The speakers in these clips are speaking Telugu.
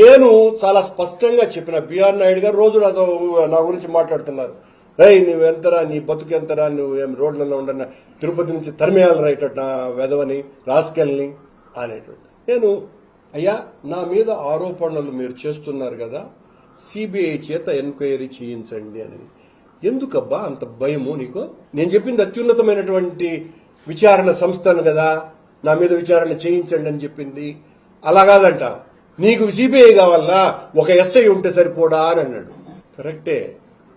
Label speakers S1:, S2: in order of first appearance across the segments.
S1: నేను చాలా స్పష్టంగా చెప్పిన బిఆర్ నాయుడు గారు రోజు నా గురించి మాట్లాడుతున్నారు. నువ్వెంతరా, నీ బతుకు ఎంతరా, నువ్వు ఏం రోడ్లలో ఉండన్నా తిరుపతి నుంచి తరిమేయాలి రైట్ నా వెధవని రాసుకెళ్ళని అనేటువంటి. నేను అయ్యా నా మీద ఆరోపణలు మీరు చేస్తున్నారు కదా, సిబిఐ చేత ఎంక్వైరీ చేయించండి అని. ఎందుకబ్బా అంత భయము నీకు? నేను చెప్పింది అత్యున్నతమైనటువంటి విచారణ సంస్థను కదా, నా మీద విచారణ చేయించండి అని చెప్పింది. అలా కాదంట, నీకు సిబిఐ కావాలా, ఒక ఎస్ఐ ఉంటే సరిపోడా అని అన్నాడు. కరెక్టే.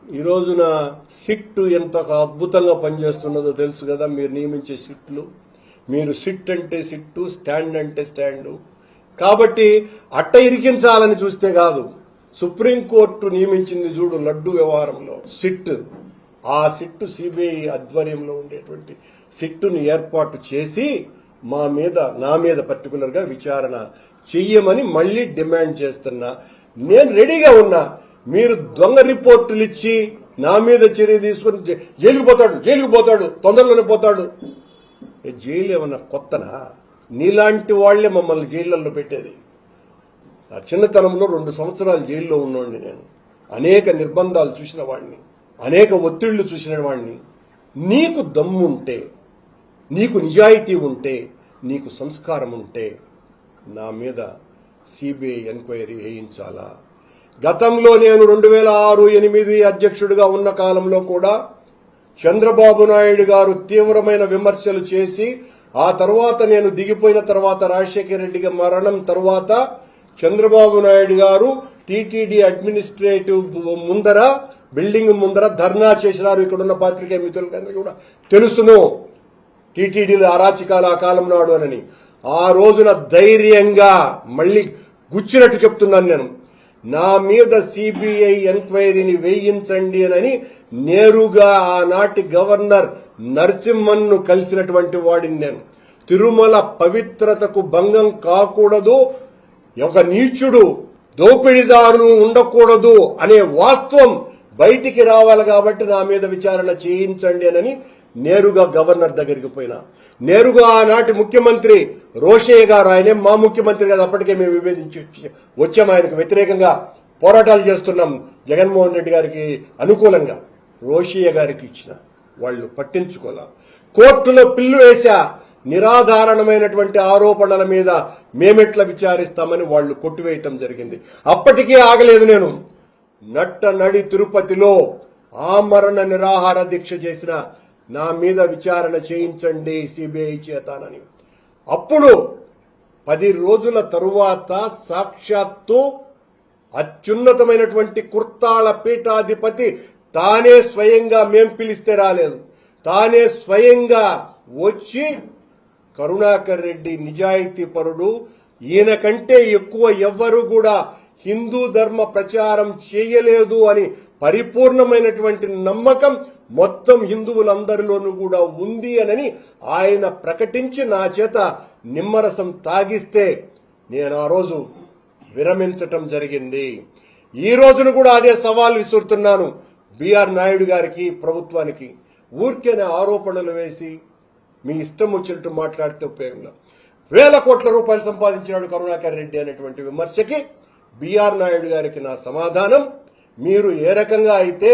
S1: ఈ రోజున సిట్ ఎంత అద్భుతంగా పనిచేస్తున్నదో తెలుసు కదా, మీరు నియమించే సిట్లు. మీరు సిట్ అంటే సిట్టు, స్టాండ్ అంటే స్టాండు. కాబట్టి అట్ట ఇరికించాలని చూస్తే కాదు, సుప్రీంకోర్టు నియమించింది చూడు లడ్డు వ్యవహారంలో సిట్. ఆ సిట్టు సిబిఐ ఆధ్వర్యంలో ఉండేటువంటి సిట్టును ఏర్పాటు చేసి నా మీద పర్టికులర్ గా విచారణ చెయ్యమని మళ్లీ డిమాండ్ చేస్తున్నా. నేను రెడీగా ఉన్నా. మీరు దొంగ రిపోర్టులు ఇచ్చి నా మీద చర్య తీసుకుని జైలుకు పోతాడు, తొందరలోనే పోతాడు. జైలు ఏమన్నా కొత్తనా? నీలాంటి వాళ్లే మమ్మల్ని జైళ్లలో పెట్టేది. నా చిన్నతనంలో 2 సంవత్సరాలు జైల్లో ఉన్నవాడిని నేను. అనేక నిర్బంధాలు చూసిన వాడిని, అనేక ఒత్తిళ్లు చూసిన వాడిని. నీకు దమ్ముంటే, నీకు నిజాయితీ ఉంటే, నీకు సంస్కారం ఉంటే నా మీద సిబిఐ ఎంక్వైరీ వేయించాలా? గతంలో నేను 2006-8 అధ్యక్షుడిగా ఉన్న కాలంలో కూడా చంద్రబాబు నాయుడు గారు తీవ్రమైన విమర్శలు చేసి, ఆ తర్వాత నేను దిగిపోయిన తర్వాత రాజశేఖర రెడ్డి మరణం తర్వాత చంద్రబాబు నాయుడు గారు టీటీడీ అడ్మినిస్ట్రేటివ్ ముందర, బిల్డింగ్ ముందర ధర్నా చేసినారు. ఇక్కడున్న పాత్రికేయ మిత్రులకందరికీ కూడా తెలుసును టీటీడీలో అరాచకాలు ఆ కాలం నాడు అని. ఆ రోజున ధైర్యంగా మళ్లీ గుచ్చినట్టు చెప్తున్నాను నేను, నా మీద సిబిఐ ఎంక్వైరీని వేయించండి అని నేరుగా ఆనాటి గవర్నర్ నరసింహన్ను కలిసినటువంటి వాడిని నేను. తిరుమల పవిత్రతకు భంగం కాకూడదు, ఒక నీచుడు దోపిడీదారు ఉండకూడదు అనే వాస్తవం బయటికి రావాలి కాబట్టి నా మీద విచారణ చేయించండి అని నేరుగా గవర్నర్ దగ్గరికి పోయినా. నేరుగా ఆనాటి ముఖ్యమంత్రి రోషయ్య గారు, ఆయనే మా ముఖ్యమంత్రి కదా, అప్పటికే మేము విభేదించి వచ్చాము, ఆయనకు వ్యతిరేకంగా పోరాటాలు చేస్తున్నాం జగన్మోహన్ రెడ్డి గారికి అనుకూలంగా. రోషయ్య గారికి ఇచ్చిన వాళ్ళు పట్టించుకోలే. కోర్టులో పిల్లు వేశా, నిరాధారణమైనటువంటి ఆరోపణల మీద మేమెట్లా విచారిస్తామని వాళ్లు కొట్టివేయటం జరిగింది. అప్పటికీ ఆగలేదు. నేను నడి తిరుపతిలో ఆమరణ నిరాహార దీక్ష చేసిన నా మీద విచారణ చేయించండి సిబిఐ చేతానని. అప్పుడు 10 రోజుల తరువాత సాక్షాత్తు అత్యున్నతమైనటువంటి కుర్తాళ పీఠాధిపతి తానే స్వయంగా మేం పిలిస్తే రాలేదు, తానే స్వయంగా వచ్చి కరుణాకర్ రెడ్డి నిజాయితీ పరుడు, ఈయన కంటే ఎక్కువ ఎవ్వరూ కూడా హిందూ ధర్మ ప్రచారం చేయలేదు అని పరిపూర్ణమైనటువంటి నమ్మకం మొత్తం హిందువులందరిలోనూ కూడా ఉంది అని ఆయన ప్రకటించి నా చేత నిమ్మరసం తాగిస్తే నేను ఆ రోజు విరమించటం జరిగింది. ఈ రోజును కూడా అదే సవాల్ విసురుతున్నాను బిఆర్ నాయుడు గారికి, ప్రభుత్వానికి. ఊరికేనే ఆరోపణలు వేసి మీ ఇష్టం వచ్చినట్టు మాట్లాడితే ఉపయోగంలో. 1000 కోట్ల రూపాయలు సంపాదించినాడు కరుణాకర్ రెడ్డి అనేటువంటి విమర్శకి బిఆర్ నాయుడు గారికి నా సమాధానం, మీరు ఏ రకంగా అయితే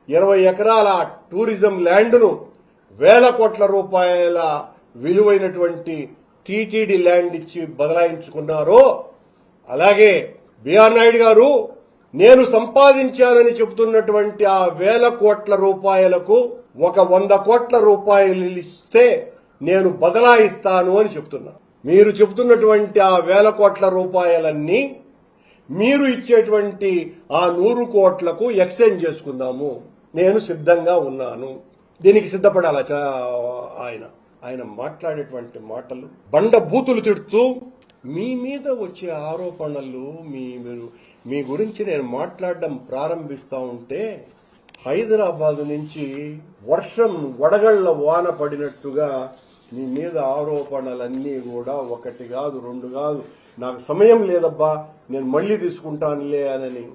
S1: 20 ఎకరాల టూరిజం ల్యాండ్ను 1000 కోట్ల రూపాయల విలువైనటువంటి టీటీడీ ల్యాండ్ ఇచ్చి బదలాయించుకున్నారో, అలాగే బిఆర్ నాయుడు గారు నేను సంపాదించానని చెబుతున్నటువంటి ఆ 1000 కోట్ల రూపాయలకు ఒక 100 కోట్ల రూపాయలు ఇస్తే నేను బదలాయిస్తాను అని చెప్తున్నా. మీరు చెబుతున్నటువంటి ఆ 1000 కోట్ల రూపాయలన్నీ మీరు ఇచ్చేటువంటి ఆ 100 కోట్లకు ఎక్స్చేంజ్ చేసుకుందాము, నేను సిద్ధంగా ఉన్నాను. దీనికి సిద్ధపడాల ఆయన మాట్లాడేటువంటి మాటలు, బండ బూతులు తిడుతూ మీ మీద వచ్చే ఆరోపణలు, మీ గురించి నేను మాట్లాడడం ప్రారంభిస్తా ఉంటే హైదరాబాద్ నుంచి వర్షం వడగళ్ల వాన పడినట్టుగా మీ మీద ఆరోపణలన్నీ కూడా 1 కాదు 2 కాదు, నాకు సమయం లేదబ్బా నేను మళ్లీ తీసుకుంటానులే అని.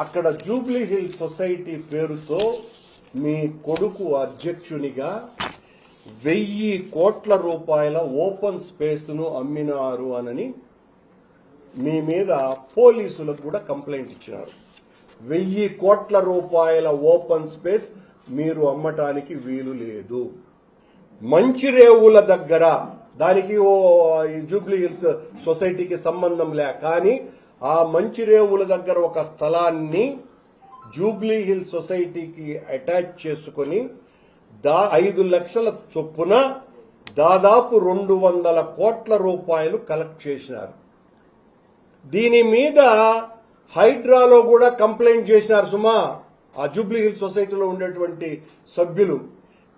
S1: అక్కడ జూబ్లీ హిల్ సొసైటీ పేరుతో మీ కొడుకు అధ్యక్షునిగా 1000 కోట్ల రూపాయల ఓపెన్ స్పేస్ ను అమ్మినారు అని మీ మీద పోలీసులకు కూడా కంప్లైంట్ ఇచ్చినారు. 1000 కోట్ల రూపాయల ఓపెన్ స్పేస్ మీరు అమ్మటానికి వీలు లేదు. మంచిరేవుల దగ్గర, దానికి జూబ్లీ హిల్స్ సొసైటీకి సంబంధం లే, కానీ ఆ మంచిరేవుల దగ్గర ఒక స్థలాన్ని జూబ్లీ హిల్స్ సొసైటీకి అటాచ్ చేసుకుని 5 లక్షల చొప్పున దాదాపు 200 కోట్ల రూపాయలు కలెక్ట్ చేసినారు. దీని మీద హైడ్రాలో కూడా కంప్లైంట్ చేసినారు సుమా, ఆ జూబ్లీ హిల్స్ సొసైటీలో ఉండేటువంటి సభ్యులు.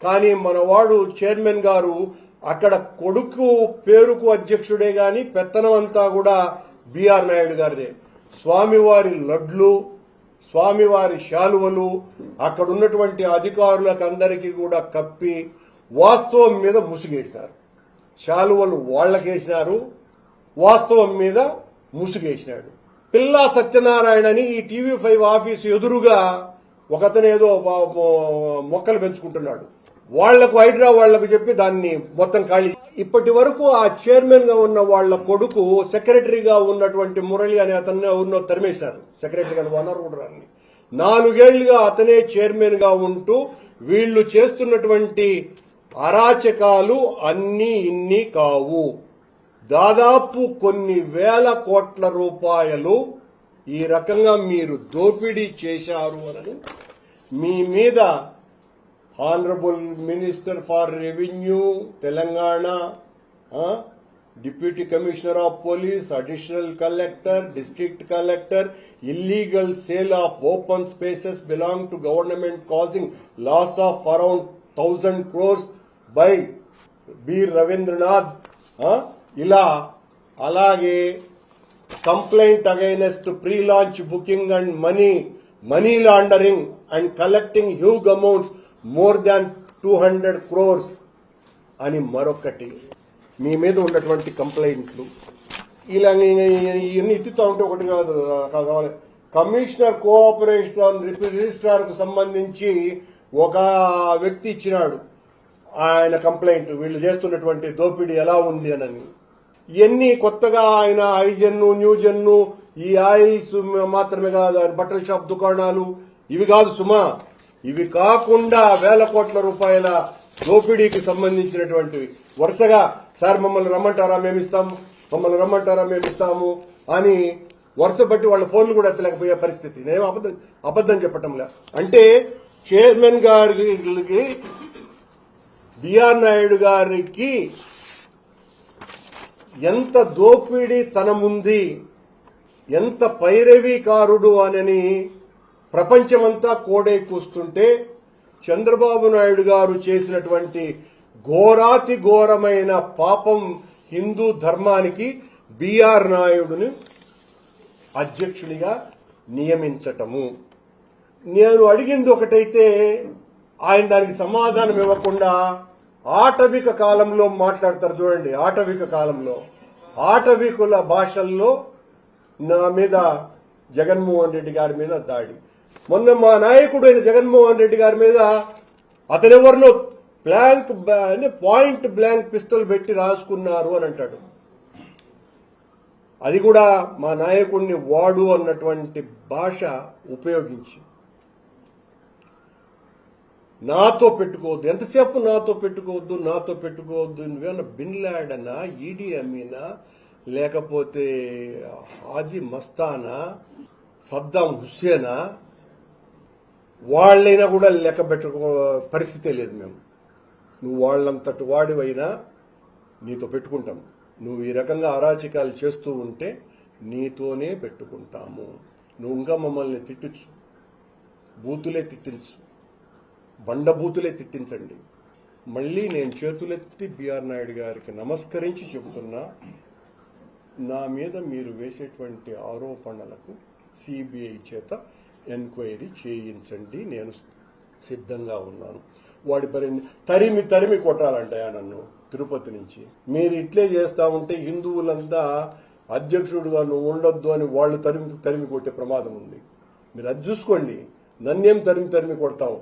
S1: కానీ మనవాడు చైర్మన్ గారు అక్కడ కొడుకు పేరుకు అధ్యక్షుడే గాని పెత్తనం అంతా కూడా బిఆర్ నాయుడు గారిదే. స్వామివారి లడ్లు, స్వామివారి శాలువలు అక్కడ ఉన్నటువంటి అధికారులకు అందరికీ కూడా కప్పి వాస్తవం మీద ముసుగేసినారు. శాలువలు వాళ్లకేసినారు, వాస్తవం మీద ముసుగేసినాడు. పిల్లా సత్యనారాయణని ఈ TV5 ఆఫీసు ఎదురుగా ఒకతను ఏదో మొక్కలు పెంచుకుంటున్నాడు. వాళ్లకు హైడ్రా వాళ్లకు చెప్పి దాన్ని మొత్తం ఖాళీ. ఇప్పటి వరకు ఆ చైర్మన్ గా ఉన్న వాళ్ల కొడుకు సెక్రటరీగా ఉన్నటువంటి మురళి అనే అతన్ని తరిమేశారు. సెక్రటరీగా ఓనర్ కూడా 4 ఏళ్లుగా అతనే చైర్మన్ గా ఉంటూ వీళ్లు చేస్తున్నటువంటి అరాచకాలు అన్నీ ఇన్ని కావు. దాదాపు కొన్ని వేల కోట్ల రూపాయలు ఈ రకంగా మీరు దోపిడీ చేశారు అని మీ మీద honourable minister for revenue Telangana, deputy commissioner of police, additional collector, district collector, illegal sale of open spaces belong to government causing loss of around 1,000 crores by B. Ravindranath. ఇలా అలాగే complaint against pre launch booking and money laundering and collecting huge amounts more than 200 crores అని మరొకటి మీ మీద ఉన్నటువంటి కంప్లైంట్లు. ఇలా ఇవన్నీ ఎత్తుతా ఉంటే ఒకటి కావాలి. కమిషనర్ కోఆపరేషన్ రిజిస్ట్రార్ కు సంబంధించి ఒక వ్యక్తి ఇచ్చినాడు ఆయన కంప్లైంట్, వీళ్ళు చేస్తున్నటువంటి దోపిడీ ఎలా ఉంది అని. ఇవన్నీ కొత్తగా ఆయన హైజెన్ను, న్యూజెన్ను, ఈ ఆయిల్స్ మాత్రమే కాదు, బట్టల షాప్ దుకాణాలు ఇవి కాదు సుమా. ఇవి కాకుండా వేల కోట్ల రూపాయల దోపిడీకి సంబంధించినటువంటివి వరుసగా సార్ మమ్మల్ని రమ్మంటారా మేము ఇస్తాము, మమ్మల్ని రమ్మంటారా మేము ఇస్తాము అని వరుస బట్టి వాళ్ళ ఫోన్లు కూడా ఎత్తలేకపోయే పరిస్థితి. నేను అబద్దం చెప్పటంలే. అంటే చైర్మన్ గారికి బిఆర్ నాయుడు గారికి ఎంత దోపిడీ తనముంది, ఎంత పైరవీకారుడు అని ప్రపంచమంతా కోడై కూస్తుంటే చంద్రబాబు నాయుడు గారు చేసినటువంటి ఘోరాతి ఘోరమైన పాపం హిందూ ధర్మానికి బిఆర్ నాయుడుని అధ్యక్షుడిగా నియమించటము. నేను అడిగింది ఒకటైతే ఆయన దానికి సమాధానం ఇవ్వకుండా ఆటవిక కాలంలో మాట్లాడతారు చూడండి. ఆటవిక కాలంలో ఆటవికుల భాషల్లో నా మీద జగన్మోహన్ రెడ్డి గారి మీద దాడి. మొన్న మా నాయకుడు అయిన జగన్మోహన్ రెడ్డి గారి మీద అతనెవరినో పాయింట్ బ్లాంక్ పిస్టల్ పెట్టి రాసుకున్నారు అని అంటాడు. అది కూడా మా నాయకుడిని వాడు అన్నటువంటి భాష ఉపయోగించి నాతో పెట్టుకోవద్దు, ఎంతసేపు నాతో పెట్టుకోవద్దు. నువ్వేమన్నా బిన్ లాడెనా, ఈడీ అమీనా, లేకపోతే హాజీ మస్తానా, సద్దాం హుస్సేనా, వాళ్ళైనా కూడా లెక్క పెట్టుకో పరిస్థితే లేదు. మేము నువ్వు వాళ్ళంతటి వాడివైనా నీతో పెట్టుకుంటాం. నువ్వు ఈ రకంగా అరాచకాలు చేస్తూ ఉంటే నీతోనే పెట్టుకుంటాము. నువ్వు ఇంకా మమ్మల్ని తిట్టచ్చు, బూతులే తిట్టించు, బండబూతులే తిట్టించండి. మళ్ళీ నేను చేతులెత్తి బిఆర్ నాయుడు గారికి నమస్కరించి చెబుతున్నా, నా మీద మీరు వేసేటువంటి ఆరోపణలకు సిబిఐ చేత ఎంక్వైరీ చేయించండి, నేను సిద్ధంగా ఉన్నాను. వాడి తరిమి కొట్టాలంటాయా నన్ను తిరుపతి నుంచి. మీరు ఇట్లే చేస్తా ఉంటే హిందువులంతా అధ్యక్షుడుగా నువ్వు ఉండొద్దు అని వాళ్ళు తరిమి కొట్టే ప్రమాదం ఉంది. మీరు అది చూసుకోండి. నన్నేం తరిమి కొడతావు?